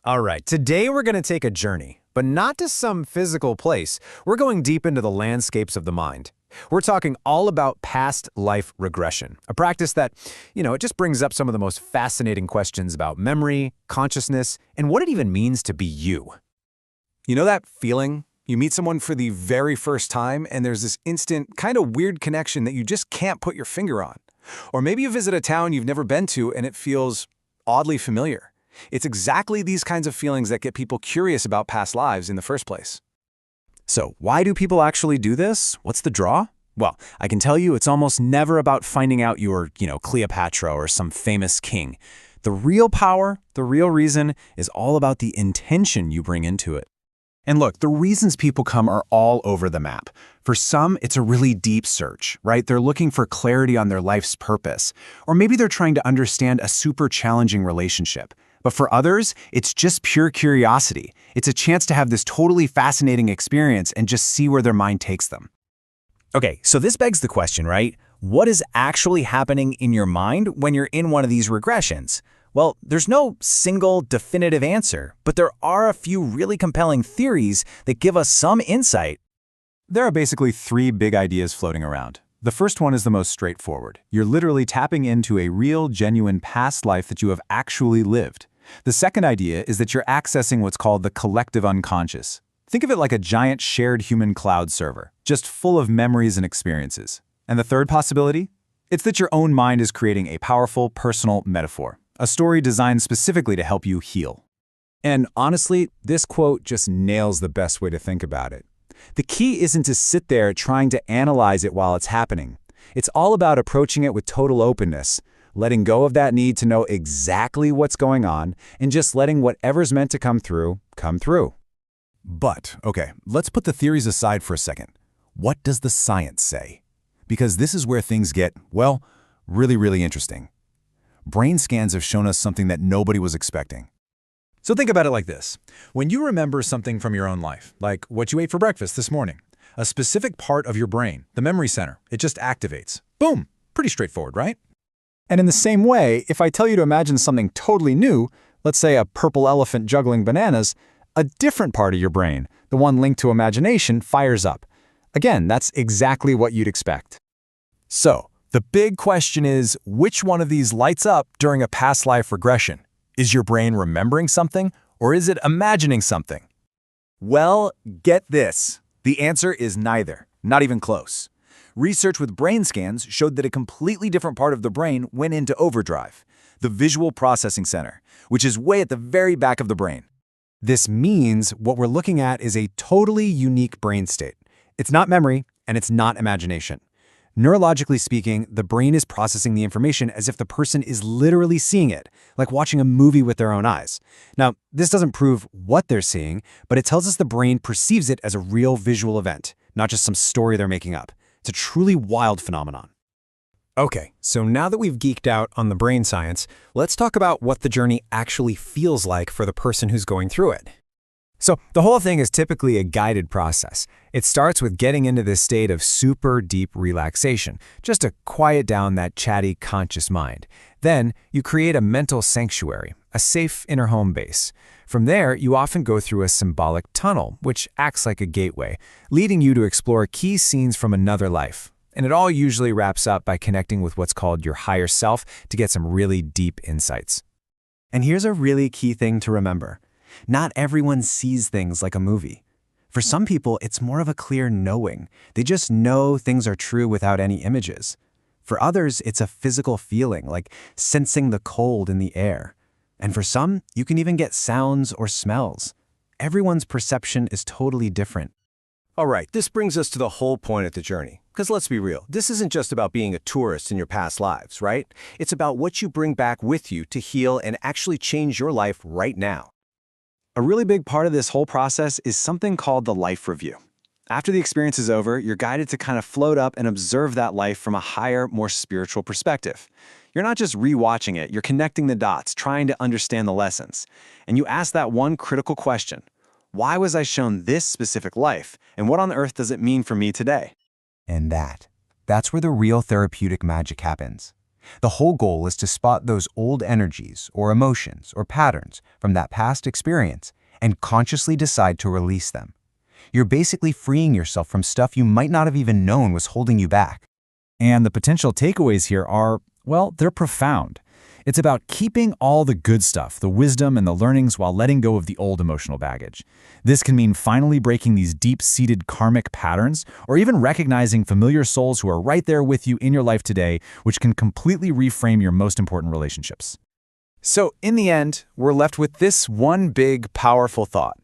All right, today we're going to take a journey, but not to some physical place. We're going deep into the landscapes of the mind. We're talking all about past life regression, a practice that, it just brings up some of the most fascinating questions about memory, consciousness, and what it even means to be you. You know that feeling? You meet someone for the very first time and there's this instant, kind of weird connection that you just can't put your finger on. Or maybe you visit a town you've never been to and it feels oddly familiar. It's exactly these kinds of feelings that get people curious about past lives in the first place. So, why do people actually do this? What's the draw? Well, I can tell you it's almost never about finding out you're, Cleopatra or some famous king. The real power, the real reason, is all about the intention you bring into it. And look, the reasons people come are all over the map. For some, it's a really deep search, right? They're looking for clarity on their life's purpose. Or maybe they're trying to understand a super challenging relationship. But for others, it's just pure curiosity. It's a chance to have this totally fascinating experience and just see where their mind takes them. Okay, so this begs the question, right? What is actually happening in your mind when you're in one of these regressions? Well, there's no single definitive answer, but there are a few really compelling theories that give us some insight. There are basically three big ideas floating around. The first one is the most straightforward. You're literally tapping into a real, genuine past life that you have actually lived. The second idea is that you're accessing what's called the collective unconscious. Think of it like a giant shared human cloud server, just full of memories and experiences. And the third possibility? It's that your own mind is creating a powerful, personal metaphor, a story designed specifically to help you heal. And honestly, this quote just nails the best way to think about it. The key isn't to sit there trying to analyze it while it's happening. It's all about approaching it with total openness, letting go of that need to know exactly what's going on, and just letting whatever's meant to come through, come through. But, okay, let's put the theories aside for a second. What does the science say? Because this is where things get, well, really, really interesting. Brain scans have shown us something that nobody was expecting. So think about it like this. When you remember something from your own life, like what you ate for breakfast this morning, a specific part of your brain, the memory center, it just activates. Boom! Pretty straightforward, right? And in the same way, if I tell you to imagine something totally new, let's say a purple elephant juggling bananas, a different part of your brain, the one linked to imagination, fires up. Again, that's exactly what you'd expect. So, the big question is, which one of these lights up during a past life regression? Is your brain remembering something, or is it imagining something? Well, get this. The answer is neither, not even close. Research with brain scans showed that a completely different part of the brain went into overdrive, the visual processing center, which is way at the very back of the brain. This means what we're looking at is a totally unique brain state. It's not memory, and it's not imagination. Neurologically speaking, the brain is processing the information as if the person is literally seeing it, like watching a movie with their own eyes. Now, this doesn't prove what they're seeing, but it tells us the brain perceives it as a real visual event, not just some story they're making up. It's a truly wild phenomenon. Okay, so now that we've geeked out on the brain science, let's talk about what the journey actually feels like for the person who's going through it. So the whole thing is typically a guided process. It starts with getting into this state of super deep relaxation, just to quiet down that chatty, conscious mind. Then you create a mental sanctuary, a safe inner home base. From there, you often go through a symbolic tunnel, which acts like a gateway, leading you to explore key scenes from another life. And it all usually wraps up by connecting with what's called your higher self to get some really deep insights. And here's a really key thing to remember. Not everyone sees things like a movie. For some people, it's more of a clear knowing. They just know things are true without any images. For others, it's a physical feeling, like sensing the cold in the air. And for some, you can even get sounds or smells. Everyone's perception is totally different. All right, this brings us to the whole point of the journey. Because let's be real, this isn't just about being a tourist in your past lives, right? It's about what you bring back with you to heal and actually change your life right now. A really big part of this whole process is something called the life review. After the experience is over, you're guided to kind of float up and observe that life from a higher, more spiritual perspective. You're not just rewatching it, you're connecting the dots, trying to understand the lessons. And you ask that one critical question: why was I shown this specific life, and what on earth does it mean for me today? And that's where the real therapeutic magic happens. The whole goal is to spot those old energies or emotions or patterns from that past experience and consciously decide to release them. You're basically freeing yourself from stuff you might not have even known was holding you back. And the potential takeaways here are, well, they're profound. It's about keeping all the good stuff, the wisdom and the learnings, while letting go of the old emotional baggage. This can mean finally breaking these deep-seated karmic patterns, or even recognizing familiar souls who are right there with you in your life today, which can completely reframe your most important relationships. So, in the end, we're left with this one big, powerful thought.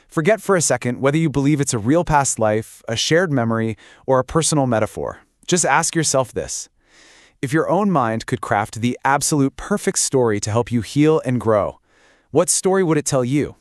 Forget for a second whether you believe it's a real past life, a shared memory, or a personal metaphor. Just ask yourself this. If your own mind could craft the absolute perfect story to help you heal and grow, what story would it tell you?